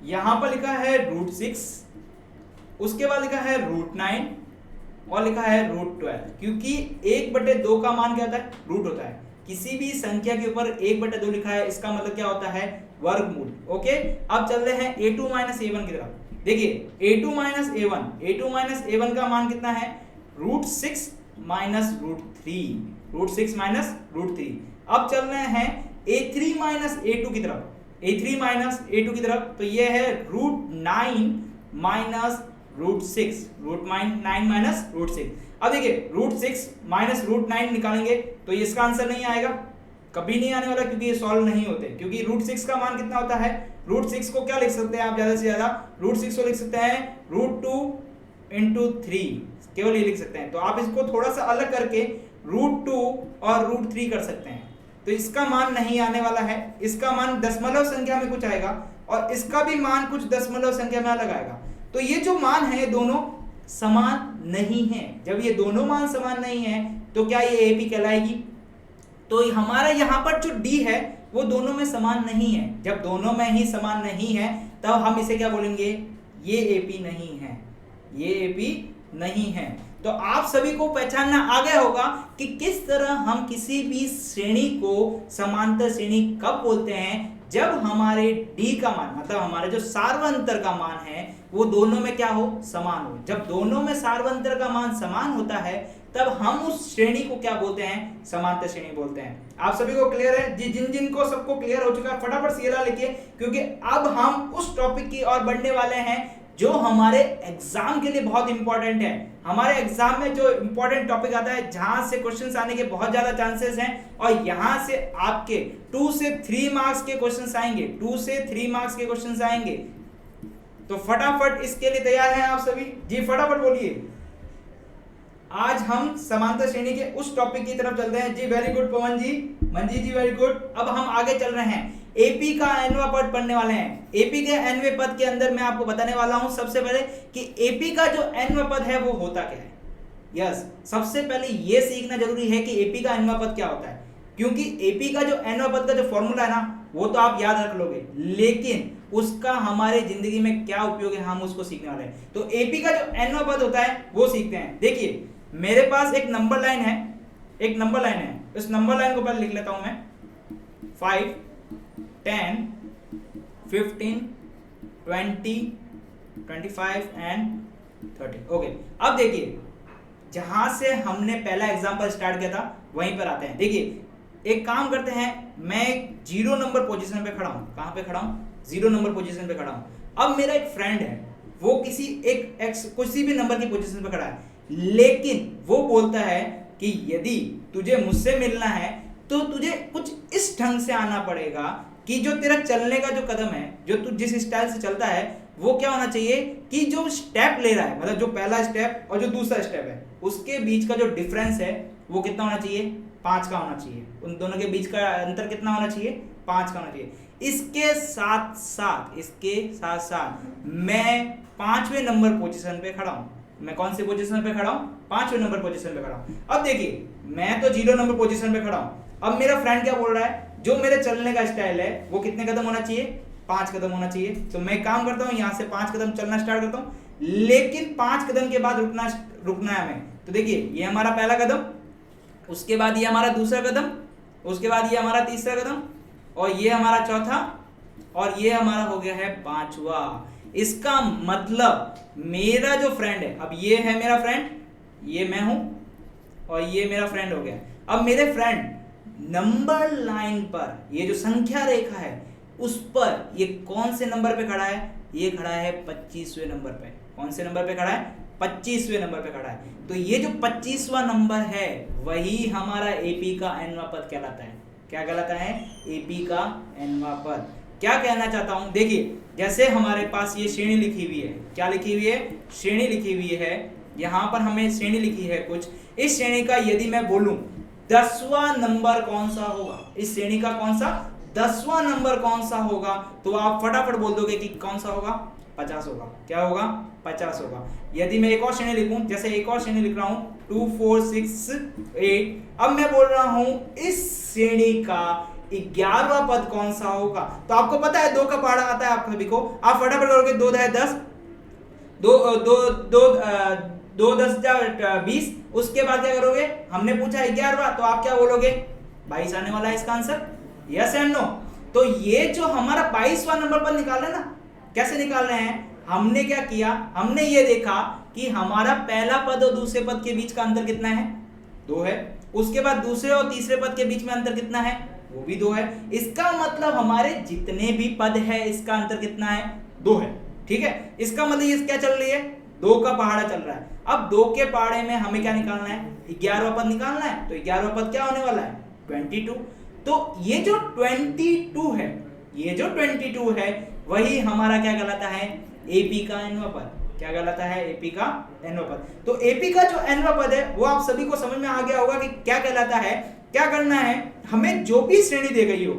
यहाँ पर लिखा है √6, उसके बाद लिखा है √9 और लिखा है √12, क्योंकि 1/2 का मान क्या होता है? रूट होता है। किसी भी संख्या के ऊपर 1/2 लिखा है, इसका मतलब क्या होता है? वर्गमूल। ओके, अब चल रहे हैं a2 माइनस a1 की तरफ। देखिए a2 माइनस a1 का मान कितना है? √6 माइनस √3, √6 माइनस √3। अब चल रहे हैं a3 माइनस a2 की तरफ, a3 माइनस a2 की तरफ। तो ये है √9 माइनस √6, √9 माइनस √6। अब देखिए √6 माइनस √9 निकालेंगे तो ये इसका आंसर नहीं आएगा, कभी नहीं आने वाला, क्योंकि ये सॉल्व नहीं होते। क्योंकि √6 का मान कितना होता है? √6 को क्या लिख सकते हैं आप ज्यादा से ज्यादा? √6 को लिख सकते हैं √2 × 3, केवल ये लिख सकते हैं। तो आप इसको थोड़ा सा अलग करके √2 और √3 कर सकते हैं। तो इसका मान नहीं आने वाला है, इसका मान दशमलव संख्या में कुछ आएगा और इसका भी मान कुछ दशमलव संख्या में अलग आएगा। तो ये जो मान है दोनों समान नहीं है। जब ये दोनों मान समान नहीं है तो क्या ये एपी कहलाएगी? तो हमारा यहाँ पर जो डी है वो दोनों में समान नहीं है। जब दोनों में ही समान नहीं है तब हम इसे क्या बोलेंगे? ये एपी नहीं है, ये एपी नहीं है। तो आप सभी को पहचानना आ गया होगा कि किस तरह हम किसी भी श्रेणी को समांतर श्रेणी कब बोलते हैं? जब हमारे डी का मान, मतलब हमारे जो सार्वंतर का मान है वो दोनों में क्या हो? समान हो। जब दोनों में सार्वंतर का मान समान होता है तब हम उस श्रेणी को क्या बोलते हैं? समांतर श्रेणी बोलते हैं। आप सभी को क्लियर है? जिन जिन को सबको क्लियर हो चुका है फटाफट सीएलआर लिखिए, क्योंकि अब हम उस टॉपिक की ओर बढ़ने वाले हैं जो हमारे एग्जाम के लिए बहुत इंपॉर्टेंट है। हमारे एग्जाम में जो इंपॉर्टेंट टॉपिक आता है, जहां से क्वेश्चंस आने के बहुत ज्यादा चांसेस हैं, और यहां से आपके 2 से 3 मार्क्स के क्वेश्चंस आएंगे, 2 से 3 मार्क्स के क्वेश्चंस आएंगे। तो फटाफट इसके लिए तैयार हैं आप सभी? जी फटाफट बोलिए। आज हम समांतर श्रेणी के उस टॉपिक की तरफ चलते हैं। जी वेरी गुड पवन जी, मंजी जी वेरी गुड। अब हम आगे चल रहे हैं, एपी का nवां पद पढ़ने वाले हैं। एपी के nवें पद के अंदर मैं आपको बताने वाला हूं सबसे पहले कि एपी का जो nवां पद है वो होता क्या है। यस, सबसे पहले ये सीखना जरूरी है कि एपी का nवां पद क्या होता है, क्योंकि एपी का जो nवां पद का जो फॉर्मूला है ना वो तो आप याद रख लोगे, लेकिन उसका हमारे जिंदगी में क्या उपयोग है हम उसको सीखने वाले हैं। तो एपी का जो nवां पद होता है वो सीखते हैं। देखिए मेरे पास एक नंबर लाइन है, एक नंबर लाइन है, इस नंबर लाइन को पहले लिख लेता हूं मैं। 5 10 15 20 25 एंड 30। ओके, अब देखिए जहां से हमने पहला एग्जांपल स्टार्ट किया था वहीं पर आते हैं। देखिए एक काम करते हैं, मैं 0 नंबर पोजीशन पे खड़ा हूं। कहां पे खड़ा हूं? 0 नंबर पोजीशन पे खड़ा हूं। अब मेरा एक फ्रेंड है, वो किसी भी नंबर की पोजीशन पे खड़ा है, लेकिन वो बोलता है कि यदि तुझे मुझसे मिलना है तो तुझे कुछ इस ढंग से आना पड़ेगा कि जो तेरा चलने का जो कदम है, जो तू जिस स्टाइल से चलता है वो क्या होना चाहिए कि जो स्टेप ले रहा है, मतलब जो पहला स्टेप और जो दूसरा स्टेप है उसके बीच का जो डिफरेंस है वो कितना होना चाहिए? 5 का होना चाहिए। उन दोनों के बीच का अंतर कितना होना चाहिए? 5 का होना चाहिए। इसके साथ साथ मैं 5वें नंबर पोजीशन पे खड़ा हूं। मैं कौन सी पोजीशन पे खड़ा हूँ? 5वें नंबर पोजीशन पे खड़ा हूँ। अब देखिए मैं तो 0 नंबर पोजीशन पे खड़ा हूँ। अब मेरा फ्रेंड क्या बोल रहा है, जो मेरे चलने का स्टाइल है वो कितने कदम होना चाहिए? 5 कदम होना चाहिए। तो मैं काम करता हूँ यहाँ से 5 कदम चलना स्टार्ट करता हूँ, लेकिन 5 कदम के बाद रुकना है हमें। तो देखिए ये हमारा पहला कदम, उसके बाद ये हमारा दूसरा कदम, उसके बाद ये हमारा तीसरा कदम, और ये हमारा चौथा, और ये हमारा हो गया है 5वां। इसका मतलब मेरा जो फ्रेंड है, अब ये है मेरा फ्रेंड, ये मैं हूं, और ये मेरा फ्रेंड हो गया। अब मेरे फ्रेंड नंबर लाइन पर, ये जो संख्या रेखा है उस पर ये कौन से नंबर पे खड़ा है? ये खड़ा है 25वें नंबर पे। कौन से नंबर पे खड़ा है? 25वें नंबर पे खड़ा है। तो ये जो 25वां नंबर है वही हमारा एपी का nवां पद कहलाता है। क्या कहलाता है? एपी का nवां पद। क्या कहना चाहता हूं, देखिए जैसे हमारे पास ये श्रेणी लिखी हुई है, क्या लिखी हुई है? श्रेणी लिखी हुई है। यहां पर हमें श्रेणी लिखी है कुछ। इस श्रेणी का यदि मैं बोलूं 10वां नंबर कौन सा होगा, इस श्रेणी का कौन सा 10वां नंबर कौन सा होगा, तो आप फटाफट बोल दोगे कि कौन सा होगा? 50 होगा। क्या होगा? 50 होगा। यदि मैं एक और श्रेणी लिखूं, जैसे एक और श्रेणी लिख रहा हूं 2 4 6 8, अब मैं बोल रहा हूं इस श्रेणी का 11वां पद कौन सा होगा? तो आपको पता है 2 का पहाड़ा आता है आप सभी को, आप फटाफट करोगे 2 10 2 10 20, उसके बाद क्या करोगे? हमने पूछा 11वां, तो आप क्या बोलोगे? 22 आने वाला है इसका आंसर। Yes and no. तो ये जो हमारा 22वां नंबर पर निकाल रहे हैं ना, कैसे निकाल रहे हैं? हमने क्या किया, हमने ये देखा कि हमारा पहला पद और दूसरे पद के बीच का अंतर कितना है? 2 है। उसके बाद दूसरे और तीसरे पद के बीच में अंतर कितना है? वो भी 2 है। इसका मतलब हमारे जितने भी पद है इसका अंतर कितना है? 2 है। ठीक है, इसका मतलब ये क्या चल रही है? 2 का पहाड़ा चल रहा है। अब 2 के पहाड़े में हमें क्या निकालना है? 11वां पद निकालना है। तो 11वां पद क्या होने वाला है? 22। तो ये जो 22 है, ये जो 22 है वही हमारा क्या कहलाता है? एपी का nवां पद। क्या कहलाता है? एपी का nवां पद। तो एपी का जो nवां पद है वो आप सभी को समझ में आ गया होगा कि क्या कहलाता है। क्या करना है, हमें जो भी श्रेणी दी गई हो,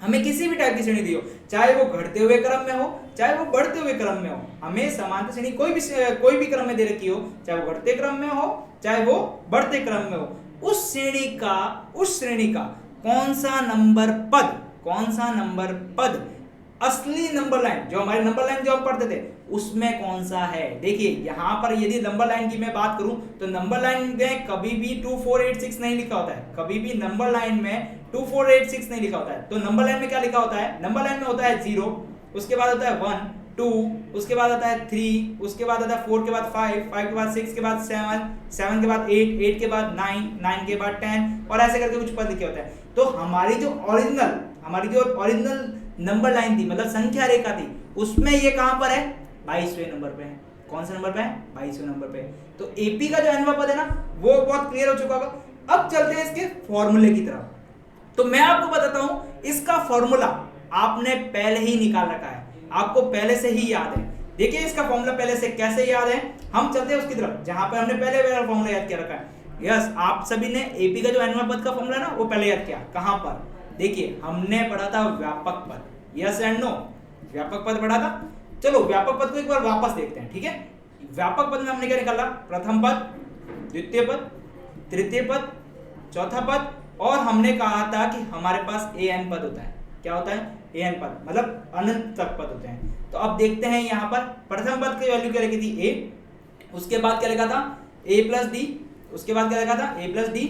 हमें किसी भी टाइप की श्रेणी दी हो, चाहे वो घटते हुए क्रम में हो चाहे वो बढ़ते हुए क्रम में हो, हमें समांतर श्रेणी कोई भी क्रम में दे रखी हो, चाहे वो घटते क्रम में हो चाहे वो बढ़ते क्रम में हो, उस श्रेणी का कौन सा नंबर पद असली नंबर लाइन, जो हमारी नंबर लाइन जो हम पढ़ते थे उसमें कौन सा है? देखिए यहां पर यदि नंबर लाइन की मैं बात करूं तो नंबर लाइन में कभी भी 2 4 8 6 नहीं लिखा होता है। कभी भी नंबर लाइन में 2 4 8 6 नहीं लिखा होता है। तो नंबर लाइन में क्या लिखा होता है? नंबर लाइन में होता है 0, उसके बाद होता है 1 2, उसके बाद आता है 3, उसके बाद आता है 4 के बाद 5 5 के बाद 6 के बाद 7 7 के बाद 8 8 के बाद 9 9 के बाद 10 और ऐसे करके कुछ पद लिखे होते हैं। तो हमारी जो ओरिजिनल नंबर लाइन थी, मतलब संख्या रेखा थी, उसमें ये कहां पर है? 22वें नंबर पे है। कौन से नंबर पे है? 22वें नंबर पे। तो एपी का जो nवां पद है ना वो बहुत क्लियर हो चुका होगा। अब चलते हैं इसके फॉर्मूले की तरफ। तो मैं आपको बताता हूं इसका फॉर्मूला आपने पहले ही निकाल रखा है, आपको पहले से ही याद है। देखिए इसका फॉर्मूला पहले से कैसे याद है, हम चलते हैं उसकी तरफ जहां पर हमने पहले वाला फॉर्मूला याद किया रखा है। यस, आप सभी ने एपी का जो nवां पद का फॉर्मूला है ना वो पहले याद किया। कहां पर? देखिए हमने पढ़ा था व्यापक पद। यस एंड नो, व्यापक पद पढ़ा था। चलो व्यापक पद को एक बार वापस देखते हैं। ठीक है, व्यापक पद में हमने क्या निकाला? प्रथम पद, द्वितीय पद, तृतीय पद, चौथा पद, और हमने कहा था कि हमारे पास an पद होता है। क्या होता है? an पद, मतलब अनंत तक पद होते हैं। तो अब देखते हैं यहाँ पर प्रथम पद की वैल्यू क्या लिखी थी? a, उसके बाद क्या लिखा था? a प्लस d, उसके बाद क्या लिखा था? a प्लस d,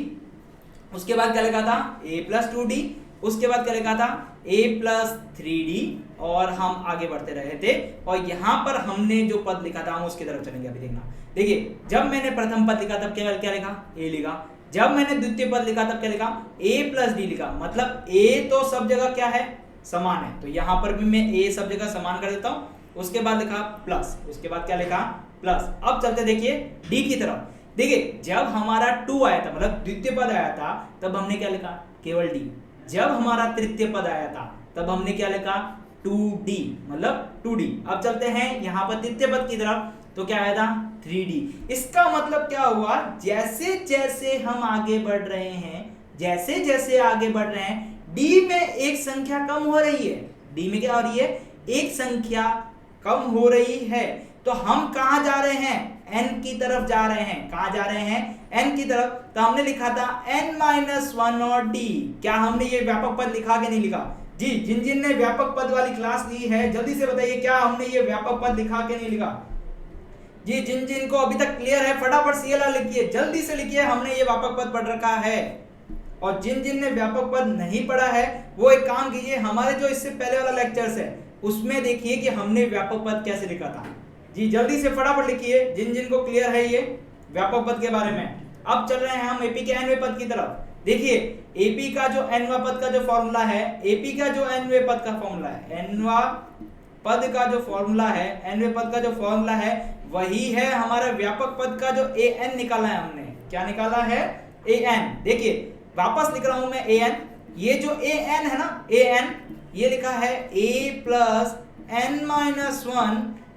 उसके बाद क्या लिखा था? a प्लस 2d, उसके बाद क्या लिखा था? a प्लस 3d, और हम आगे बढ़ते रहे थे। और यहां पर हमने जो पद लिखा था हम उसकी तरफ चलेंगे। अभी देखना, देखिए जब मैंने प्रथम पद लिखा तब क्या लिखा? a लिखा। जब मैंने द्वितीय पद लिखा तब क्या लिखा? a प्लस d लिखा। मतलब a तो सब जगह क्या है? समान है। तो यहां पर भी मैं a सब जगह समान कर देता हूं। उसके बाद लिखा प्लस, उसके बाद क्या लिखा? प्लस। अब चलते देखिए d की तरफ। देखिए जब हमारा 2 आया था, मतलब द्वितीय पद आया था, तब हमने क्या लिखा? केवल d। जब हमारा तृतीय पद आया था तब हमने क्या लिखा? 2d, मतलब 2d। अब चलते हैं यहाँ पर तृतीय पद की तरफ, तो क्या आया था? 3d। इसका मतलब क्या हुआ? जैसे जैसे हम आगे बढ़ रहे हैं, d में एक संख्या कम हो रही है। d में क्या हो रही है? एक संख्या कम हो रही है। तो हम कहां जा रहे हैं? n की तरफ जा रहे हैं। कहां जा रहे हैं? n की तरफ। तो हमने लिखा था n-1 और d। क्या हमने ये व्यापक पद लिखा कि नहीं लिखा? जी, जिन ने व्यापक पद वाली क्लास ली है जल्दी से बताइए, क्या हमने ये व्यापक पद लिखा कि नहीं लिखा? जी, जिन को अभी तक क्लियर है फटाफट CLR लिखिए, जल्दी से लिखिए, हमने ये व्यापक पद पढ़ रखा है। और जिन ने व्यापक पद नहीं पढ़ा है वो एक काम कीजिए, हमारे जो इससे पहले वाला लेक्चर्स है उसमें देखिए कि हमने व्यापक पद कैसे लिखा था। जी, जल्दी से फटाफट लिखिए जिन को क्लियर है ये व्यापक पद के बारे में। अब चल रहे हैं हम एपी के nवें पद की तरफ। देखिए, एपी का जो nवां पद का जो फॉर्मूला है, एपी का जो nवें पद का फॉर्मूला है, nवां पद का जो फॉर्मूला है, nवें पद का जो फॉर्मूला है वही है हमारा व्यापक पद का जो an निकाला है हमने। क्या निकाला है? an। देखिए, वापस लिख रहा हूं मैं an। ये जो an है ना, an ये लिखा है a plus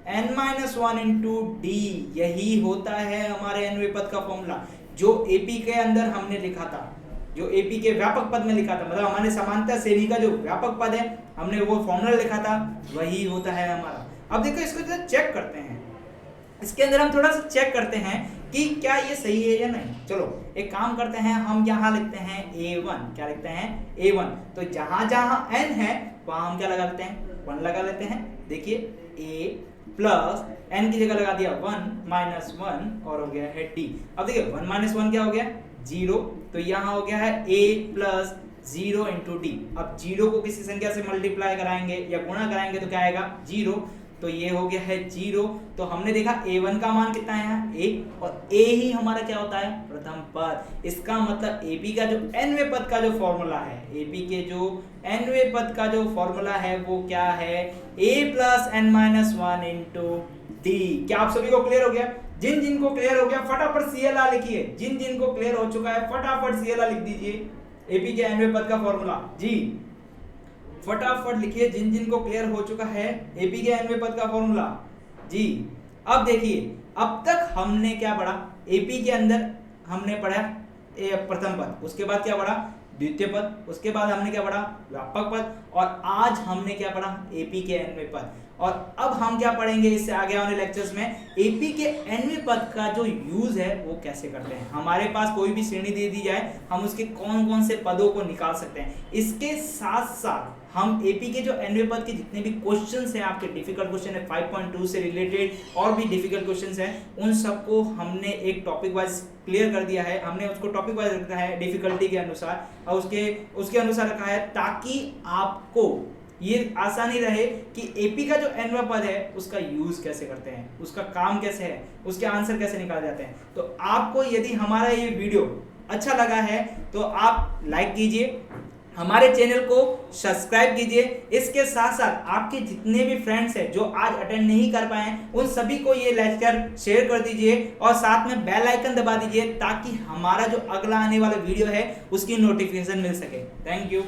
n-1 into d। यही होता है हमारे nवें पद का फॉर्मूला जो एपी के अंदर हमने लिखा था, जो एपी के व्यापक पद में लिखा था। मतलब हमारे समानता श्रेणी का जो व्यापक पद है हमने वो फॉर्मूला लिखा था, वही होता है हमारा। अब देखो इसको जरा चेक करते हैं, इसके अंदर हम थोड़ा सा चेक करते हैं कि क्या ये सही है या नहीं। चलो एक काम करते हैं, हम यहाँ लिखते हैं a1। क्या लिखते हैं? a1। तो जहां जहां n है वहां हम क्या लगा लेते हैं? 1 लगा लेते हैं। देखिए, a प्लस n की जगह लगा दिया 1-1 और हो गया है d। अब देखिए 1-1 क्या हो गया? 0। तो यहाँ हो गया है a प्लस 0 इंटू डी। अब 0 को किसी संख्या से मल्टीप्लाई कराएंगे या गुणा कराएंगे तो क्या आएगा? 0। तो ये हो गया है 0। तो हमने देखा a1 का मान कितना है यहाँ? 1। और a ही हमारा क्या होता है? प्रथम पद। इसका मतलब AP का जो nवें पद का जो फॉर्मूला है, AP के जो nवें पद का जो फॉर्मूला है वो क्या है? a plus n-1 into d। क्या आप सभी को क्लियर हो गया? जिन को क्लियर हो गया फटाफट CLR लिखिए। जिन को क्लियर हो चुका है फटाफट CLR लिख दीजिए। AP के nवें पद का फॉर्मूला जी फटाफट लिखिए। जिन को क्लियर हो चुका है एपी के nवें पद का फॉर्मूला जी। अब देखिए, अब तक हमने क्या पढ़ा? एपी के अंदर हमने पढ़ा प्रथम पद, उसके बाद क्या पढ़ा? द्वितीय पद, उसके बाद हमने क्या पढ़ा? व्यापक पद। और आज हमने क्या पढ़ा? एपी के nवें पद। और अब हम क्या पढ़ेंगे इससे आगे आने लेक्चर्स में? एपी के nवें पद का जो यूज है वो कैसे करते हैं। हमारे पास कोई भी श्रेणी दे दी जाए, हम उसके कौन कौन से पदों को निकाल सकते हैं। इसके साथ साथ हम एपी के जो nवें पद के जितने भी क्वेश्चंस हैं, आपके डिफिकल्ट क्वेश्चन है 5.2 से रिलेटेड और भी डिफिकल्ट क्वेश्चंस हैं, उन सबको हमने एक टॉपिक वाइज क्लियर कर दिया है। हमने उसको टॉपिक वाइज रखा है डिफिकल्टी के अनुसार और उसके अनुसार रखा है, ताकि आपको ये आसानी रहे कि एपी का जो nवां पद है उसका यूज कैसे करते हैं, उसका काम कैसे है, उसके आंसर कैसे निकाले जाते हैं। तो आपको यदि हमारा ये वीडियो अच्छा लगा है तो आप लाइक कीजिए, हमारे चैनल को सब्सक्राइब कीजिए। इसके साथ साथ आपके जितने भी फ्रेंड्स हैं जो आज अटेंड नहीं कर पाए उन सभी को ये लेक्चर शेयर कर दीजिए और साथ में बेल आइकन दबा दीजिए, ताकि हमारा जो अगला आने वाला वीडियो है उसकी नोटिफिकेशन मिल सके। Thank you.